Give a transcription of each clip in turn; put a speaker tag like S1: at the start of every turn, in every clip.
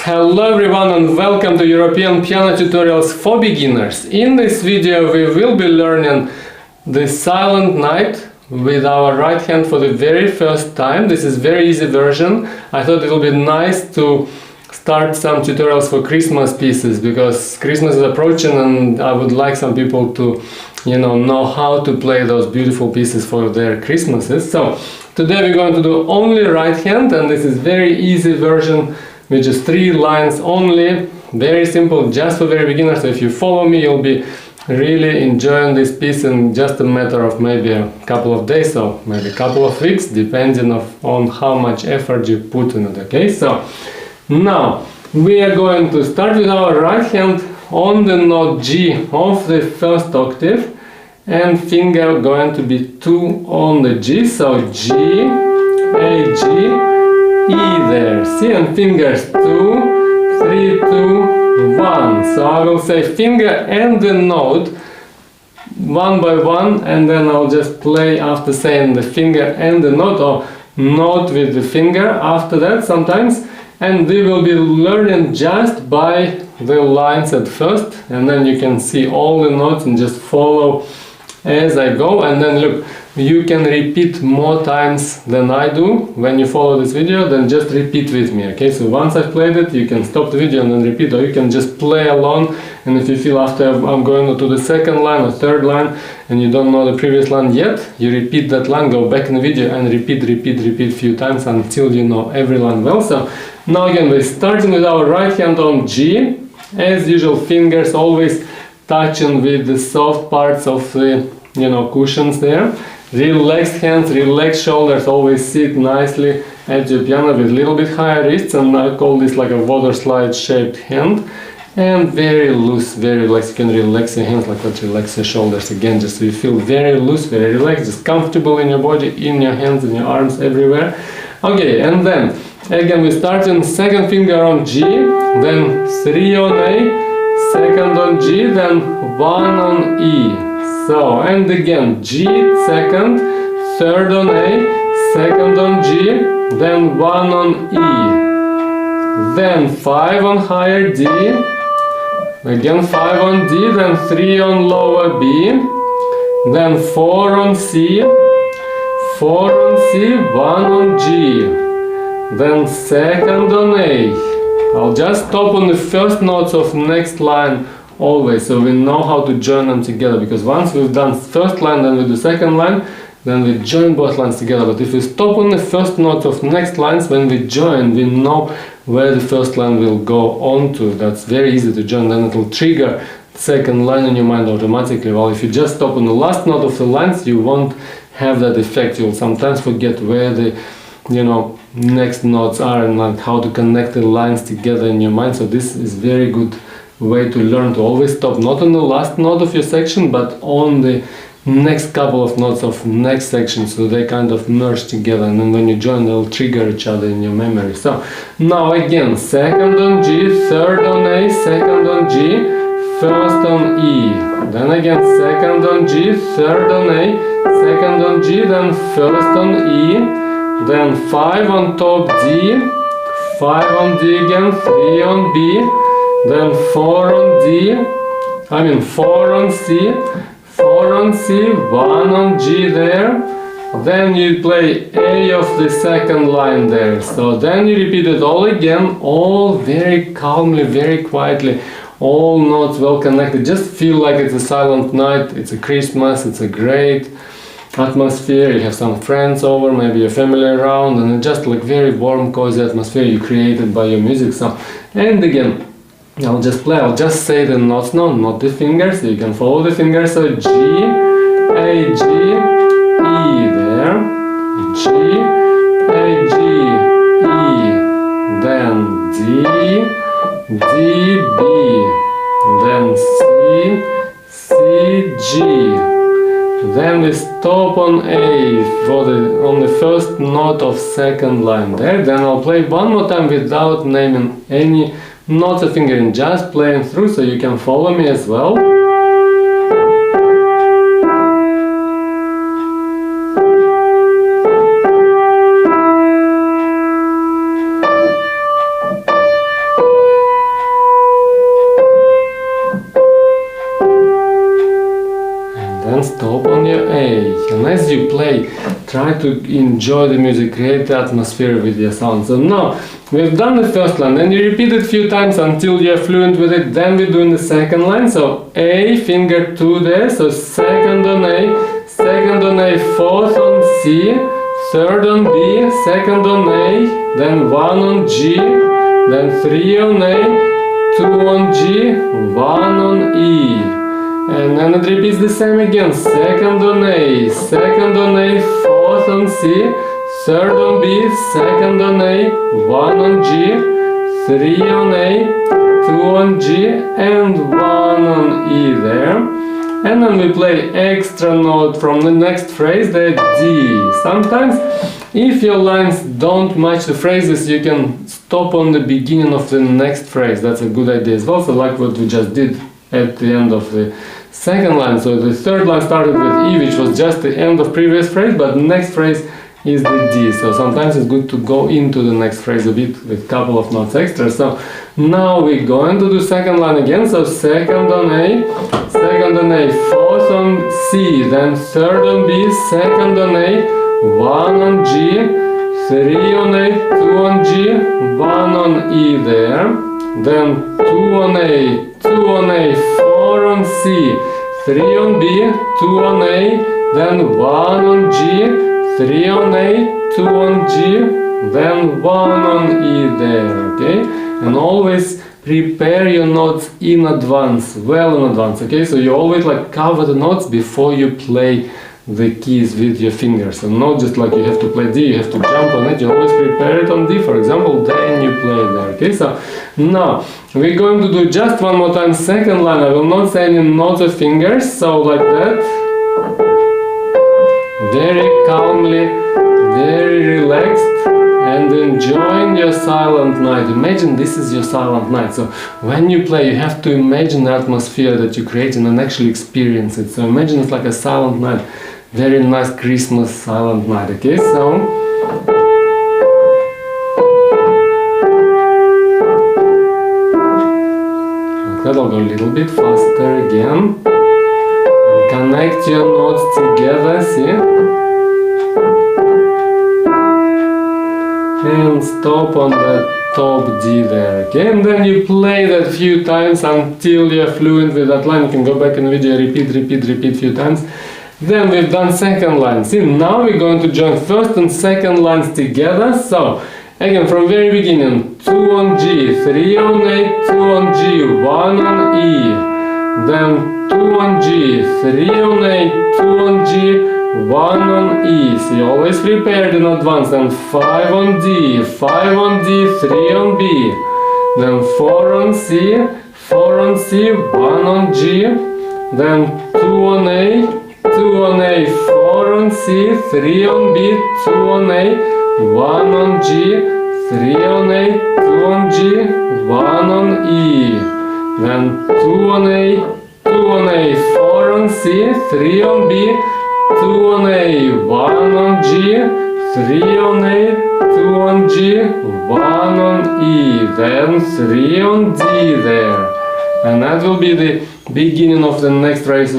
S1: Hello everyone and welcome to European Piano Tutorials for Beginners. In this video we will be learning the Silent Night with our right hand for the very first time. This is very easy version. I thought it would be nice to start some tutorials for Christmas pieces because Christmas is approaching and I would like some people to know how to play those beautiful pieces for their Christmases. So today we're going to do only right hand, and this is very easy version with just 3 lines only, very simple, just for very beginners. So if you follow me, you'll be really enjoying this piece in just a matter of maybe a couple of days or maybe a couple of weeks, depending on how much effort you put in it. Okay, so now we are going to start with our right hand on the note G of the first octave, and finger going to be 2 on the G, so G, A, G, E there, see, and fingers 2, 3, 2, 1. So I will say finger and the note one by one, and then I'll just play after saying the finger and the note, or note with the finger after that sometimes. And we will be learning just by the lines at first, and then you can see all the notes and just follow as I go. And then look, you can repeat more times than I do when you follow this video, then just repeat with me. Okay, so once I've played it, you can stop the video and then repeat, or you can just play along. And if you feel after I'm going to the second line or third line and you don't know the previous line yet, you repeat that line, go back in the video and repeat a few times until you know every line well. So now again, we're starting with our right hand on G. As usual, fingers always touching with the soft parts of the cushions there. Relaxed hands, relaxed shoulders, always sit nicely at your piano with a little bit higher wrists, and I call this like a water slide shaped hand. And very loose, very relaxed. You can relax your hands like that, relax your shoulders again, just so you feel very loose, very relaxed, just comfortable in your body, in your hands, in your arms, everywhere. Okay, and then again we start in second finger on G, then 3 on A, second on G, then 1 on E. So, and again, G, second, third on A, second on G, then 1 on E, then 5 on higher D, again 5 on D, then 3 on lower B, then 4 on C, 4 on C, 1 on G, then second on A. I'll just stop on the first notes of next line always, so we know how to join them together, because once we've done first line, then we do second line, then we join both lines together. But if we stop on the first note of next lines, when we join, we know where the first line will go on to. That's very easy to join, then it will trigger the second line in your mind automatically. While if you just stop on the last note of the lines, you won't have that effect. You'll sometimes forget where the next notes are and like how to connect the lines together in your mind. So this is very good way to learn to always stop not on the last note of your section, but on the next couple of notes of next section, so they kind of merge together, and then when you join, they'll trigger each other in your memory. So now again, second on G, third on A, second on G, first on E, then again second on G, third on A, second on G, then first on E, then 5 on top D, 5 on D again, 3 on B, then 4 on D, 4 on C, 4 on C, 1 on G there, then you play A of the second line there. So then you repeat it all again, all very calmly, very quietly, all notes well connected. Just feel like it's a silent night, it's a Christmas, it's a great atmosphere, you have some friends over, maybe your family around, and just like very warm, cozy atmosphere you created by your music. So, and again, I'll just say the notes now, not the fingers, so you can follow the fingers. So G, A, G, E there, G, A, G, E, then D, D, B, then C, C, G, then we stop on A on the first note of second line there. Then I'll play one more time without naming any notes or fingering, just playing through, so you can follow me as well. as you play, try to enjoy the music, create the atmosphere with your sound. So now we've done the first line, then you repeat it a few times until you're fluent with it. Then we're doing the second line. So A, finger 2 there, so second on A, second on A, fourth on C, third on B, second on A, then 1 on G, then 3 on A, 2 on G, 1 on E. And then it repeats the same again, second on A, fourth on C, third on B, second on A, 1 on G, 3 on A, 2 on G, and 1 on E there. And then we play extra note from the next phrase, the D. Sometimes, if your lines don't match the phrases, you can stop on the beginning of the next phrase. That's a good idea as well, so like what we just did at the end of the second line. So the third line started with E, which was just the end of previous phrase, but the next phrase is the D. So sometimes it's good to go into the next phrase a bit with a couple of notes extra. So now we're going to do second line again. So second on A, fourth on C, then third on B, second on A, 1 on G, 3 on A, 2 on G, 1 on E there, then 2 on A, 4 on C, 3 on B, 2 on A, then 1 on G, 3 on A, 2 on G, then 1 on E there, okay? And always prepare your notes in advance, well in advance, okay? So you always like cover the notes before you play the keys with your fingers. And not just like you have to play D, you have to jump on it, you always prepare it on D, for example, then you play there, okay? So now we're going to do just one more time second line. I will not say any notes of fingers, so like that. Very calmly, very relaxed, and enjoying your silent night. Imagine this is your silent night. So when you play, you have to imagine the atmosphere that you create and actually experience it. So imagine it's like a silent night. Very nice Christmas silent night, okay? So I'll go a little bit faster again. And connect your notes together, see? And stop on the top D there, okay? And then you play that few times until you're fluent with that line. You can go back in the video, repeat few times. Then we've done second line. See, now we're going to join first and second lines together. So again, from very beginning, 2 on G, 3 on A, 2 on G, 1 on E. Then 2 on G, 3 on A, 2 on G, 1 on E. So you always prepared in advance. Then 5 on D, 5 on D, 3 on B. Then 4 on C, 4 on C, 1 on G. Then 2 on A, 2 on A, 4 on C, 3 on B, 2 on A, 1 on G, 3 on A, 2 on G, 1 on E. Then 2 on A, 4 on C, 3 on B, 2 on A, 1 on G, 3 on A, 2 on G, 1 on E. Then 3 on D there. And that will be the beginning of the next phrase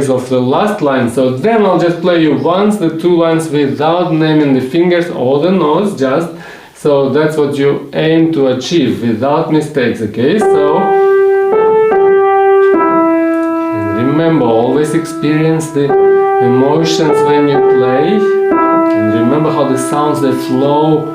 S1: of the last line. So then I'll just play you once the two lines without naming the fingers or the notes, just so that's what you aim to achieve without mistakes, okay? So and remember, always experience the emotions when you play, and remember how the sounds they flow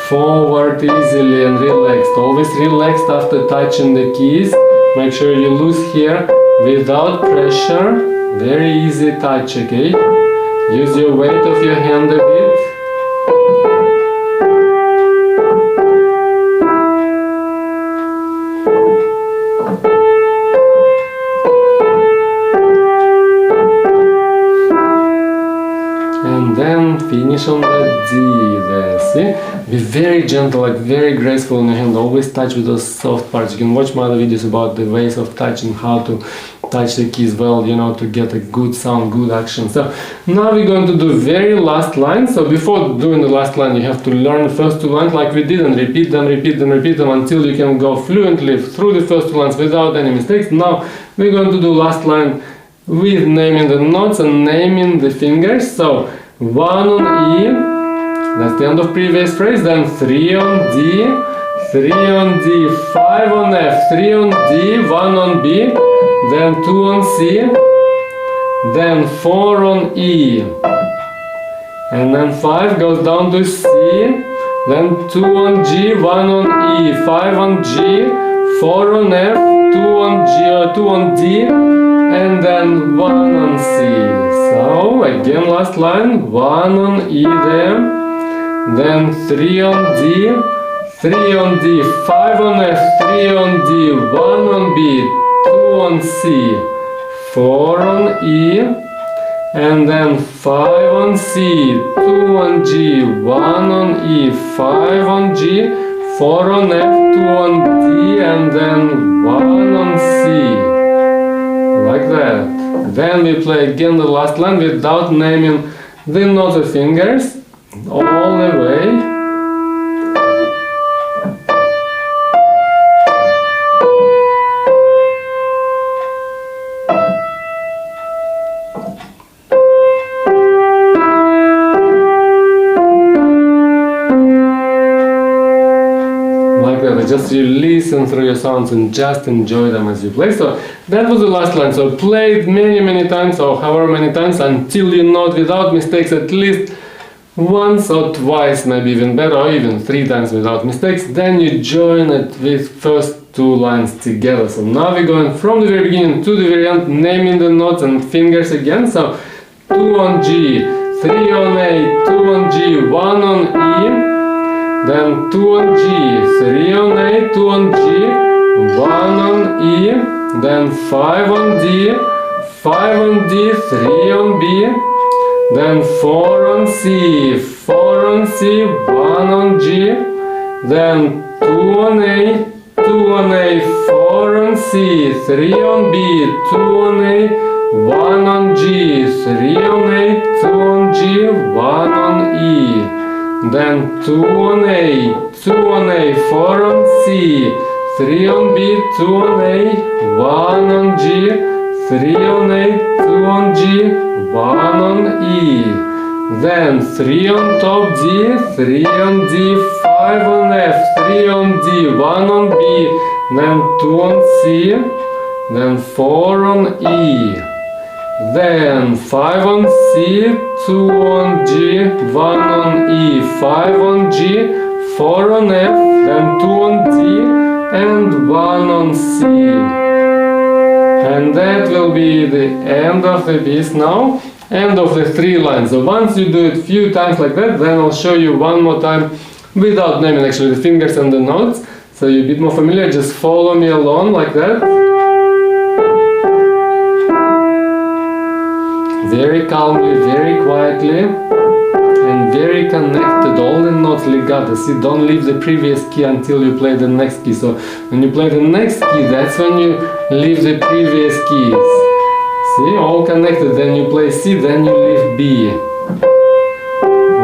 S1: forward easily and relaxed. Always relaxed after touching the keys. Make sure you loose here without pressure. Very easy touch, okay? Use your weight of your hand a bit. And then finish on the D there, see? Be very gentle, like very graceful in your hand. Always touch with those soft parts. You can watch my other videos about the ways of touching, how to touch the keys well, you know, to get a good sound, good action. So now we're going to do very last line. So before doing the last line, you have to learn the first two lines like we did and repeat them until you can go fluently through the first two lines without any mistakes. Now we're going to do last line with naming the notes and naming the fingers. So 1 on E, that's the end of previous phrase, then 3 on D, 3 on D, 5 on F, 3 on D, 1 on B, then 2 on C, then 4 on E, and then 5 goes down to C, then 2 on G, 1 on E, 5 on G, 4 on F, 2 on G, 2 on D, and then 1 on C. So again, last line, 1 on E there, then 3 on D, 3 on D, 5 on F, 3 on D, 1 on B, 2 on C, 4 on E, and then 5 on C, 2 on G, 1 on E, 5 on G, 4 on F, 2 on D, and then 1 on C. Like that. Then we play again the last line without naming the notes or fingers all the way. Just you listen through your sounds and just enjoy them as you play. So that was the last line. So play it many times, or however many times, until you know it without mistakes at least once or twice, maybe even better, or even 3 times without mistakes. Then you join it with first 2 lines together. So now we're going from the very beginning to the very end, naming the notes and fingers again. So 2 on G, 3 on A, 2 on G, 1 on E, then 2 on G, 3 on A, 2 on G, 1 on E, then 5 on D, 5 on D, 3 on B, then 4 on C, 4 on C, 1 on G, then 2 on A, 2 on A, 4 on C, 3 on B, 2 on A, 1 on G, 3 on A, 2 on G, 1 on E, then 2 on A, 2 on A, 4 on C, 3 on B, 2 on A, 1 on G, 3 on A, 2 on G, 1 on E, then 3 on top D, 3 on D, 5 on F, 3 on D, 1 on B, then 2 on C, then 4 on E, then 5 on C, 2 on G, 1 on E, 5 on G, 4 on F, then 2 on D, and 1 on C. And that will be the end of the piece now, end of the 3 lines. So once you do it a few times like that, then I'll show you one more time without naming actually the fingers and the notes. So you're a bit more familiar, just follow me along like that. Very calmly, very quietly, and very connected, all the notes legato. See, don't leave the previous key until you play the next key. So when you play the next key, that's when you leave the previous keys. See, all connected. Then you play C, then you leave B.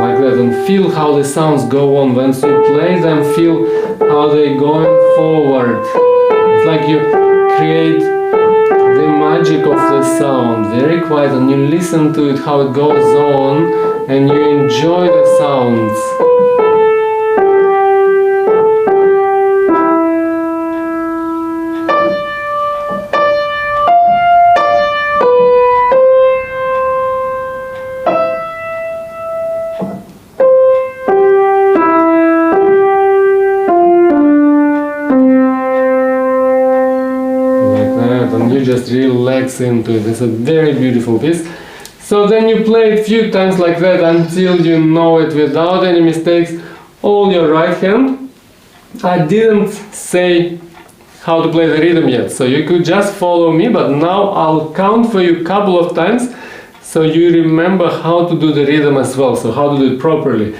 S1: Like that, and feel how the sounds go on. Once you play them, feel how they're going forward. It's like you create the magic of the sound, very quiet, and you listen to it, how it goes on, and you enjoy the sounds. And you just relax into it. It's a very beautiful piece. So then you play it a few times like that until you know it without any mistakes, all your right hand. I didn't say how to play the rhythm yet, so you could just follow me, but now I'll count for you a couple of times so you remember how to do the rhythm as well, so how to do it properly.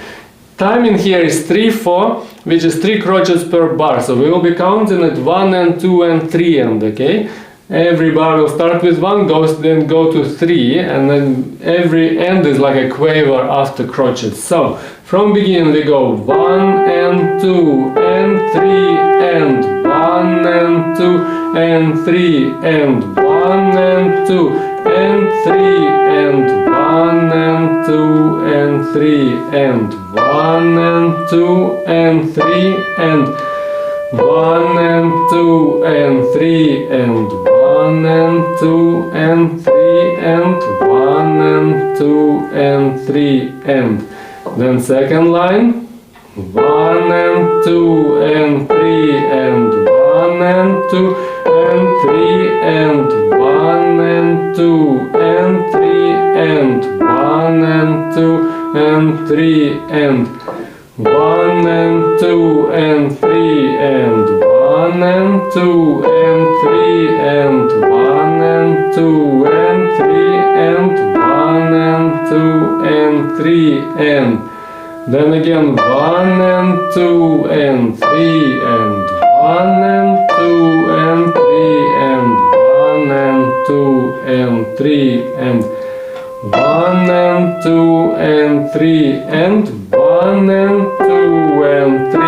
S1: Timing here is 3/4, which is 3 crotchets per bar, so we will be counting at 1 and 2 and 3 end, okay? Every bar will start with 1, then go to 3, and then every end is like a quaver after crotchets. So from beginning we go 1 and 2 and 3 and 1 and 2 and 3 and 1 and 2 and 3 and 1 and 2 and 3 and 1 and 2 and 3 and 1 and 2 and 3 and 1 and 2 and 3 and 1 and 2 and 3 and then second line 1 and 2 and 3 and 1 and 2 and 3 and 1 and 2 and 3 and 1 and 2 and 3 and 1 and 2 and 3 and 1 and 2 and 3 and 1 and 2 and 3 and 1 and 2 and 3 and then again 1 and 2 and 3 and 1 and 2 and 3 and 1 and 2 and 3 and 1 and 2 and 3 and 1 and 2 and 3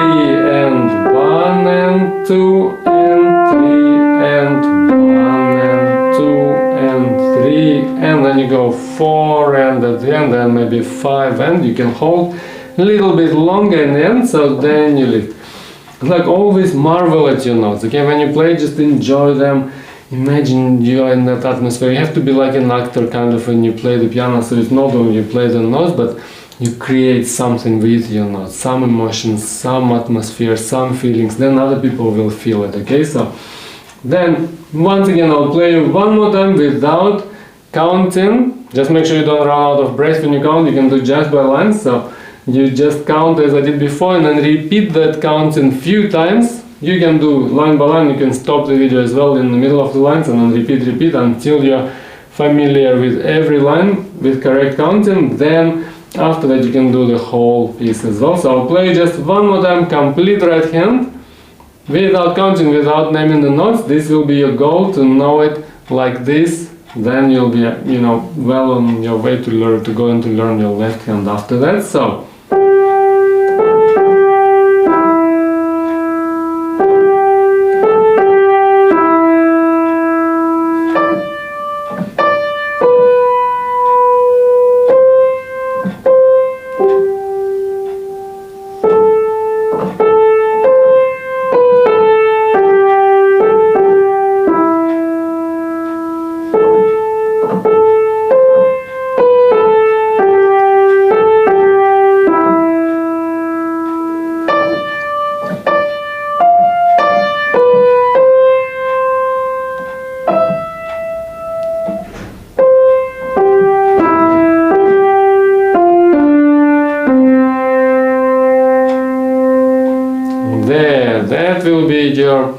S1: and 1 and 2 and 3 and 1 and 2 and 3 and then you go 4 and at the end then maybe 5 and you can hold a little bit longer in the end, so then you lift. Like always marvel at your notes, okay? When you play, just enjoy them. Imagine you are in that atmosphere. You have to be like an actor kind of when you play the piano, so it's not only you play the notes, but you create something with your notes, some emotions, some atmosphere, some feelings, then other people will feel it, okay? So then once again I'll play you one more time without counting. Just make sure you don't run out of breath when you count. You can do just by lines, so you just count as I did before and then repeat that counting few times. You can do line by line, you can stop the video as well in the middle of the lines and then repeat until you're familiar with every line with correct counting. Then after that you can do the whole piece as well. So I'll play just one more time, complete right hand without counting, without naming the notes. This will be your goal, to know it like this. Then you'll be, you know, well on your way to learn, to go and to learn your left hand after that. So there, that will be your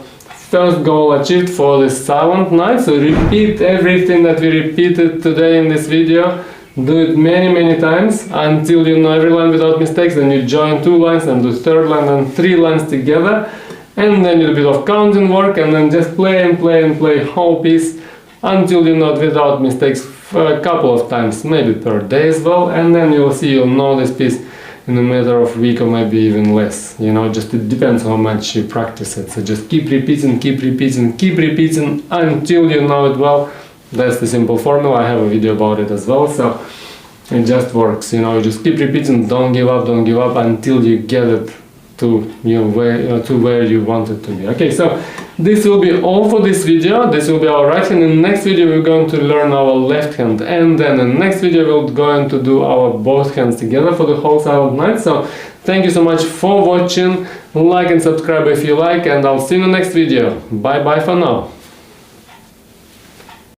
S1: first goal achieved for this silent night. So repeat everything that we repeated today in this video. Do it many times until you know every line without mistakes. Then you join 2 lines and do third line and 3 lines together, and then a little bit of counting work, and then just play and play whole piece until you know it without mistakes for a couple of times, maybe per day as well, and then you'll see you'll know this piece in a matter of a week or maybe even less. You know, just it depends how much you practice it. So just keep repeating until you know it well. That's the simple formula. I have a video about it as well, so it just works. You know, you just keep repeating, don't give up until you get it to where you want it to be. Okay, so this will be all for this video. This will be our right hand. In the next video we're going to learn our left hand, and then in the next video we're going to do our both hands together for the whole silent night. So thank you so much for watching. Like and subscribe if you like, and I'll see you in the next video. Bye bye for now.